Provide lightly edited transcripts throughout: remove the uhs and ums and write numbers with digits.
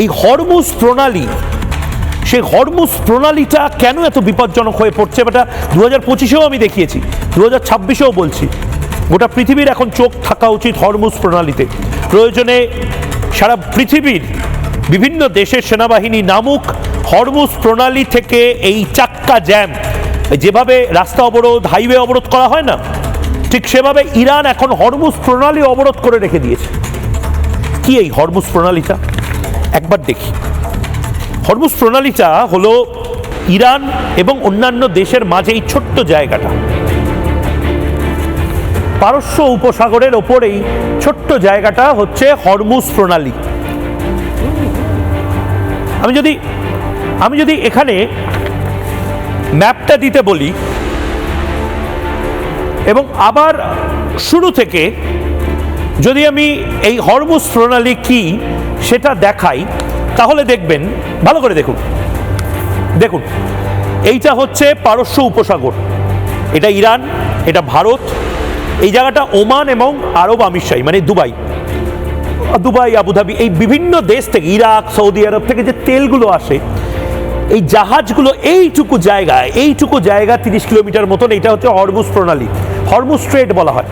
এই হরমুজ প্রণালী, সেই হরমুজ প্রণালীটা কেন এত বিপজ্জনক হয়ে পড়ছে, এটা 2025-এও আমি দেখিয়েছি, 2026-এও বলছি। গোটা পৃথিবীর এখন চোখ থাকা উচিত হরমুজ প্রণালীতে। প্রয়োজনে সারা পৃথিবীর বিভিন্ন দেশের সেনাবাহিনী নামুক, হরমুজ প্রণালী থেকে এই চাক্কা জ্যাম, যেভাবে রাস্তা অবরোধ, হাইওয়ে অবরোধ করা হয় না, ঠিক সেভাবে ইরান এখন হরমুজ প্রণালী অবরোধ করে রেখে দিয়েছে। কি এই হরমুজ প্রণালীটা একবার দেখি। হরমুজ প্রণালীটা হলো ইরান এবং অন্যান্য দেশের মাঝে এই ছোট্ট জায়গাটা, পারস্য উপসাগরের ওপরেই ছোট্ট জায়গাটা হচ্ছে হরমুজ প্রণালী। আমি যদি এখানে ম্যাপটা দিতে বলি এবং আবার শুরু থেকে যদি আমি এই হরমুজ প্রণালী কি সেটা দেখাই, তাহলে দেখবেন, ভালো করে দেখুন এইটা হচ্ছে পারস্য উপসাগর, এটা ইরান, এটা ভারত, এই জায়গাটা ওমান এবং আরব আমিরশাহী মানে দুবাই, আবুধাবি, এই বিভিন্ন দেশ থেকে, ইরাক, সৌদি আরব থেকে যে তেলগুলো আসে, এই জাহাজগুলো এইটুকু জায়গা 30 কিলোমিটার মতন, এটা হচ্ছে হরমুজ প্রণালী, হরমুজ স্ট্রেট বলা হয়।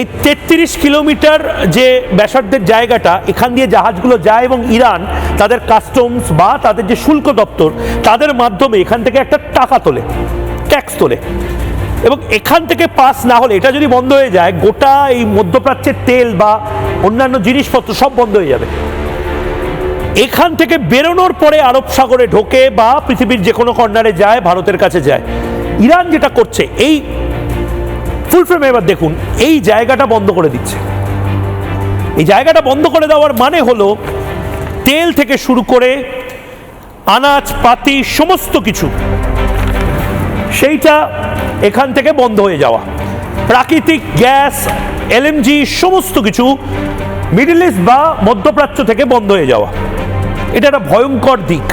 এই 33 কিলোমিটার যে ব্যাসার্ধের জায়গাটা, এখান দিয়ে জাহাজগুলো যায় এবং ইরান তাদের কাস্টমস বা তাদের যে শুল্ক দপ্তর, তাদের মাধ্যমে এখান থেকে একটা টাকা তোলে, ট্যাক্স তোলে, এবং এখান থেকে পাস না হলে, এটা যদি বন্ধ হয়ে যায়, গোটা এই মধ্যপ্রাচ্যের তেল বা অন্যান্য জিনিসপত্র সব বন্ধ হয়ে যাবে। এখান থেকে বেরোনোর পরে আরব সাগরে ঢোকে বা পৃথিবীর যে কোনো কর্নারে যায়, ভারতের কাছে যায়। ইরান যেটা করছে, এই ফুল ফ্রেম এবার দেখুন, এই জায়গাটা বন্ধ করে দিচ্ছে। এই জায়গাটা বন্ধ করে দেওয়ার মানে হলো তেল থেকে শুরু করে আনাজ পাতি সমস্ত কিছু, সেইটা এখান থেকে বন্ধ হয়ে যাওয়া, প্রাকৃতিক গ্যাস, এলএমজি সমস্ত কিছু মিডল ইস্ট বা মধ্যপ্রাচ্য থেকে বন্ধ হয়ে যাওয়া, এটা একটা ভয়ঙ্কর দিক।